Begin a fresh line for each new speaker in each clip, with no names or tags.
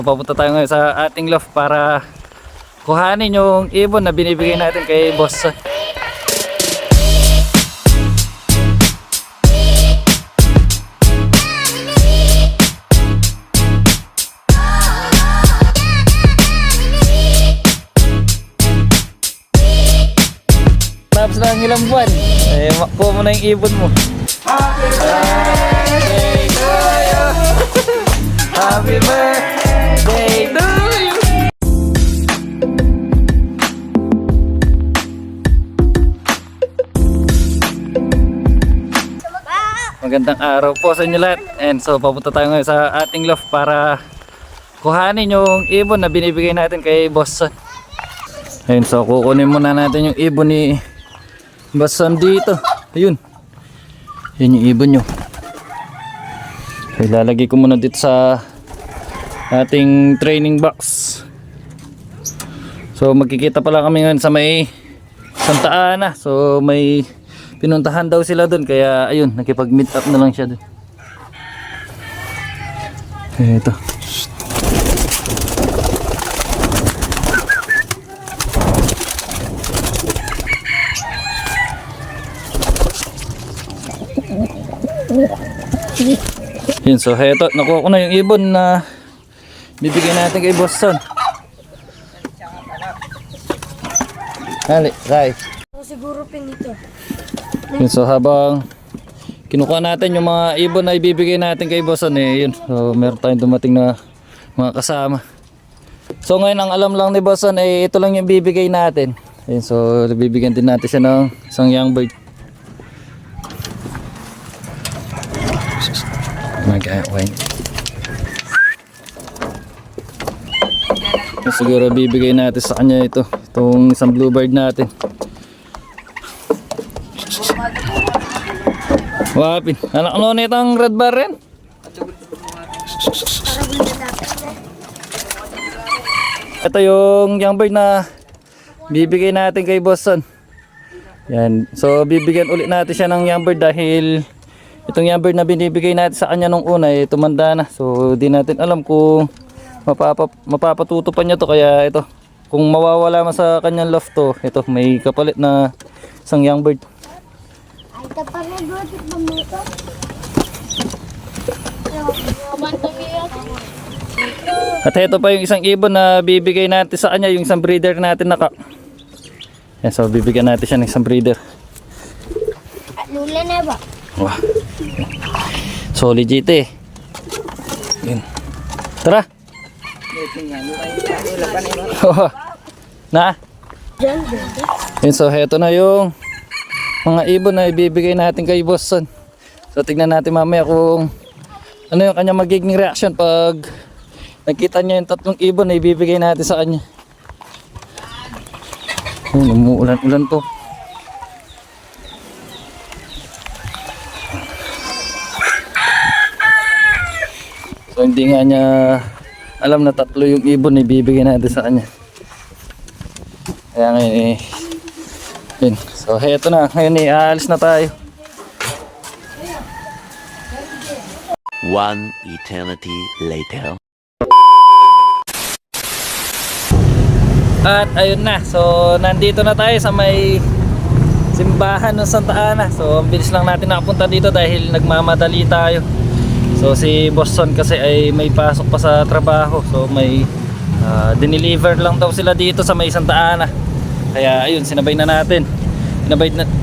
Papunta tayo ngayon sa ating loft para kuhanin yung ibon na binibigay natin kay Boss. Tapos na ang ilang buwan, kuha mo na yung ibon mo. Happy birthday to you. Happy birthday to you. Magandang araw po sa inyo lahat. And so papunta tayo ngayon sa ating loft para kuhanin yung ibon na binibigay natin kay Boss. Ayun, so kukunin muna natin yung ibon ni Boss dito. Ayun. Yun yung ibon nyo. Ilalagay ko muna dito sa ating training box. So magkikita pala kami ngayon sa may Santa Ana. So may pinuntahan daw sila doon, kaya ayun, nakipag-meet up na lang siya doon. Ito. Yun, so heto, nakuha ko na yung ibon na bibigyan natin kay Boss Son. Hali, Rai.
Siguro pinito.
Yun, so habang kinukuha natin yung mga ibon na ibibigay natin kay Boss Son, yun, so meron tayong dumating na mga kasama. So ngayon ang alam lang ni Boss Son, ito lang yung bibigay natin. Yun, so bibigyan din natin siya ng isang young bird. Siguro bibigay natin sa kanya itong isang bluebird natin. Wapin, ano nito ang red bar rin? Ito yung young bird na bibigay natin kay Boss Son. Yan, so bibigyan ulit natin siya ng young bird dahil itong young bird na binibigay natin sa kanya nung una tumanda na. So di natin alam kung mapapatutupan niya to, kaya ito, kung mawawala man sa kanyang loft to, ito may kapalit na isang young bird. At ito pa yung isang ibon na bibigay natin sa kanya, yung isang breeder natin na yan, so bibigyan natin siya ng isang breeder.
Lula na ba?
Wah. Solid GT. Yun. Tara. Na. Yun, so heto na yung mga ibon na ibibigay natin kay Boss Son. So tignan natin mamaya kung ano yung kanya magiging reaction pag nakita niya yung tatlong ibon na ibibigay natin sa kanya. Umuulan-ulan to. So hindi nga niya alam na tatlo yung ibon na ibibigay natin sa kanya. Kaya ngayon yun. So heto na, ngayon aalis na tayo.
One eternity later.
At ayun na, so nandito na tayo sa may simbahan ng Santa Ana. So ang bilis lang natin nakapunta dito dahil nagmamadali tayo. So si Boss Son kasi ay may pasok pa sa trabaho. So may dineliver lang daw sila dito sa may Santa Ana. Kaya ayun, sinabay na natin.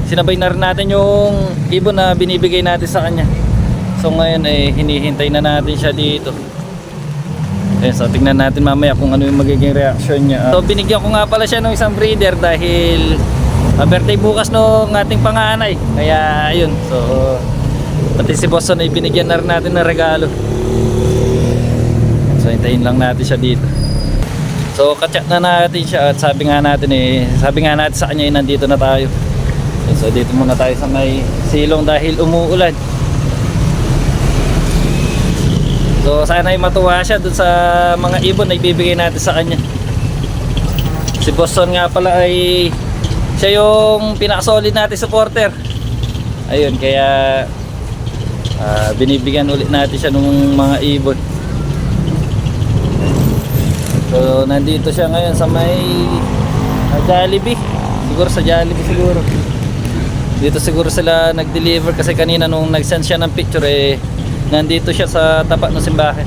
Sinabay na rin natin yung ibon na binibigay natin sa kanya. So ngayon ay hinihintay na natin siya dito. So tingnan natin mamaya kung ano yung magiging reaction niya. So binigyan ko nga pala siya ng isang breeder dahil birthday bukas ng ating panganay. Kaya ayun, so pati si Boss Son ay binigyan na rin natin ng regalo. So hintayin lang natin siya dito. So kachat na natin siya at sabi nga natin sa kanya nandito na tayo. So dito muna tayo sa may silong dahil umuulan. So sana ay matuwa siya dun sa mga ibon na ibibigay natin sa kanya. Si Boss Son nga pala ay siya yung pinaka-solid natin supporter. Ayun, kaya binibigyan ulit natin siya ng mga ibon. nandito siya ngayon sa may Jollibee. Siguro sa Jollibee siguro. Dito siguro sila nag-deliver kasi kanina nung nag-send siya ng picture nandito siya sa tapat ng simbahan.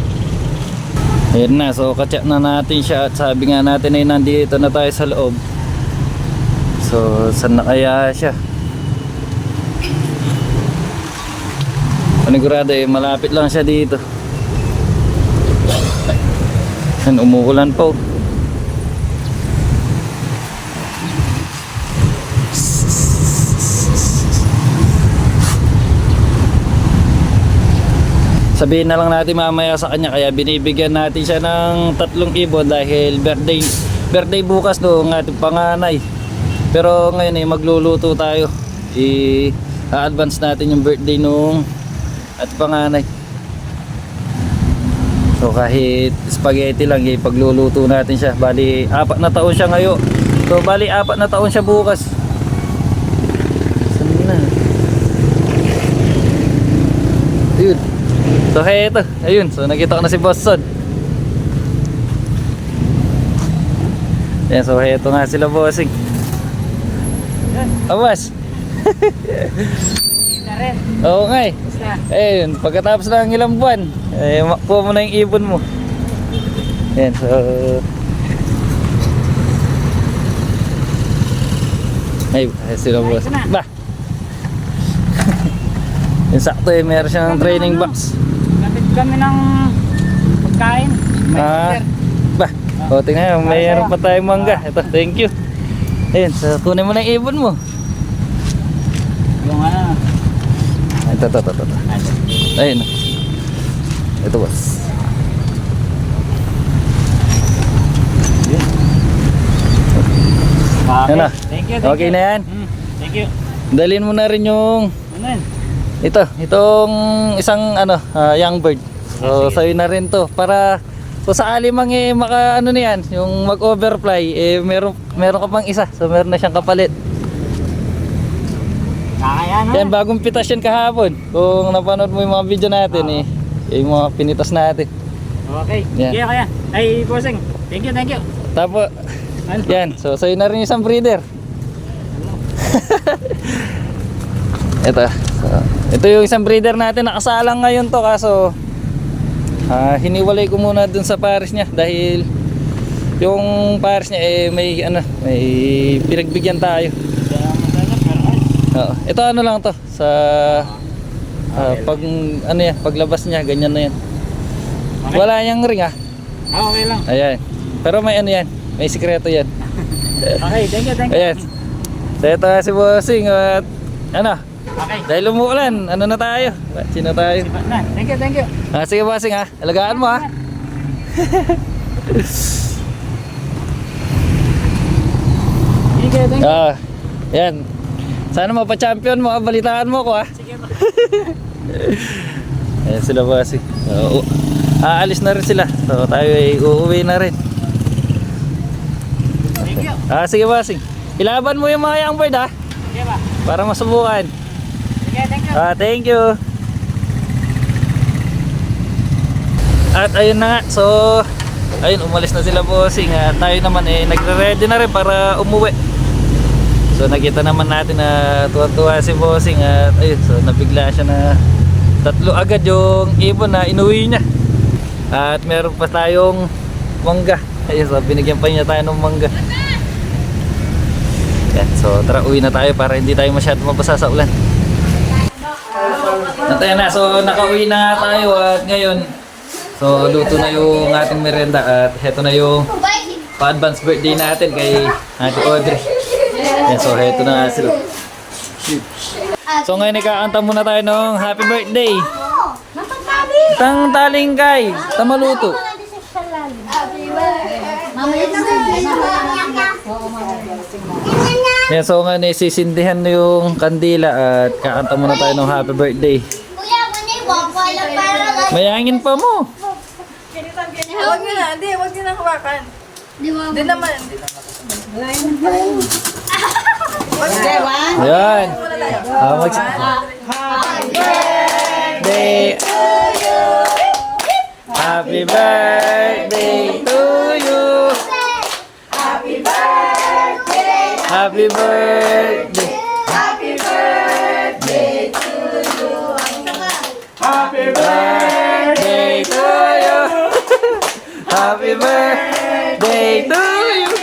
Ayun na, so katsak na natin siya at sabi nga natin ay nandito na tayo sa loob. So saan na kaya siya? Panigurado malapit lang siya dito. Yan, umuulan po. Sabihin na lang natin mamaya sa kanya kaya binibigyan natin siya ng 3 ibon dahil birthday bukas ng ating panganay. Pero ngayon magluluto tayo. I-advance natin yung birthday nung ating panganay. So kahit spaghetti lang pagluluto natin siya. Bali 4 na taon siya ngayon. So bali 4 na taon siya bukas. Saan na? Ayun. So heto. Ayun. So nakita ko na si Boston. Yan. So heto nga sila bossing. Awas. Oo nga ayun, pagkatapos ng ilang buwan makuha mo na yung ibon mo. Yan, so ay sila boss ba. Yung sakto meron siyang training box.
Lapit kami ng pagkain.
Ba, o tingnan mayroon pa tayong mangga. Ito, thank you. Ayun, so kunin mo na yung ibon mo.
Yung ano.
Ito. Ayun. Ito boss.
Okay.
Ano?
Thank you.
Okay na yan?
Thank you.
Dalhin mo na rin yung
Ano yan?
itong isang young bird. So sa'yo na rin to para so sa alimang maka ano niyan, yung mag-overfly meron ka pang isa. So meron na siyang kapalit.
Kaya na.
Yan bagong pitas yan kahapon. Kung napanood mo yung mga video natin yung mga pinitas natin.
Okay.
Yan.
Kaya. Ay, bossing. Thank you.
Tapos yan, so sa'yo na rin isang breeder. Ito yung isang breeder natin nakasalang ngayon to kaso hiniwalay ko muna dun sa pares niya dahil yung pares niya may pinagbigyan tayo. Ito ano lang to sa paglabas niya ganyan na yan.
Okay.
Wala yang ring
Okay lang.
Ayan. Pero may yan, may sikreto yan.
Okay, thank you.
Ayan. So ito si Bossing at
Okay.
dahil umuulan, na tayo? Sino tayo?
Thank you.
Sige Bossing alagaan mo
Thank you.
Yan. Sana mapa-champion mo, balitaan mo ko
Sige po.
Ayan sila Bossing. Aalis na rin sila. So tayo uuwi na rin.
Thank you.
Sige Bossing. Ilaban mo yung mga young bird
Sige ba?
para masubukan.
Sige, thank you.
Thank you. At ayun na nga. So ayun, umalis na sila Bossing. Tayo naman nagre-ready na rin para umuwi. So nakita naman natin na tuwa-tuwa si Bossing at ayun, so nabigla siya na 3 agad yung ibon na inuwi niya. At meron pa tayong mangga. Ayun, so binigyan pa niya tayo ng mangga. Yan, so tara uwi na tayo para hindi tayo masyado mabasa sa ulan. At ayun na, so nakauwi na tayo at ngayon so luto na yung ating merienda at heto na yung pa-advance birthday natin kay Ate Audrey. Yan, so heto na nga sila. So ngayon ikakanta muna tayo ng happy birthday. Tang talingkay, tamaluto. Yan, so ngayon sisindihan na yung kandila at kakanta muna tayo ng happy birthday. Mayangin pa mo.
Huwag nyo na, hindi, huwag nyo na hawakan. Hindi naman.
Yan. Happy birthday to you. Happy birthday to you. Happy birthday.
Happy birthday to you.
Happy birthday to you. Happy birthday to you.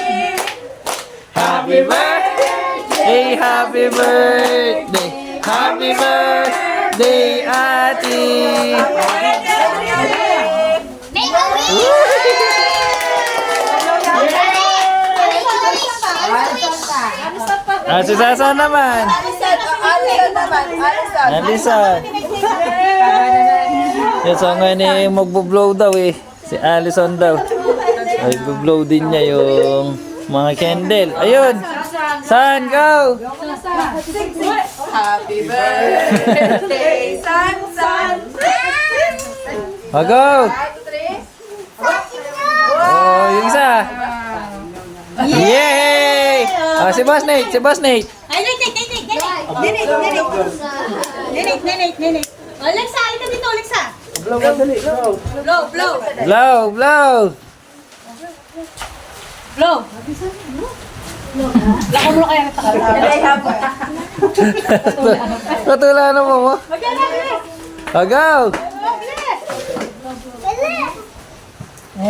Happy birthday, happy birthday. Happy birthday, Ate. Si Sasa naman.
Alison naman. Alison.
Alisa. Yan, so ngayon eh, magbo-blow daw eh. Si Alison daw. Ay, blow din niya yung mga candle. Ayun! San, go!
Happy birthday, San San.
O, go!
1, 2, 3.
Oh, yung isa. Yay! Ah, si Boss Nate, si Boss Nate.
Ay, Ninik. Alexa, halika dito, Alexa.
Blow, blow.
Blow. Lako mo kaya natakal.
Katulano mo mo. O, go!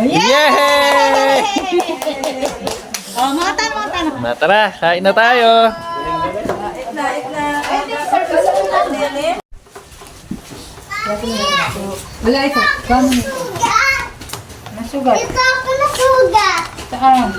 Yay!
Oh, mga tanong.
Na, tara, kain na tayo.
Wala ito. Kamo.
Sugat. Ito ako na sugat.
Saan?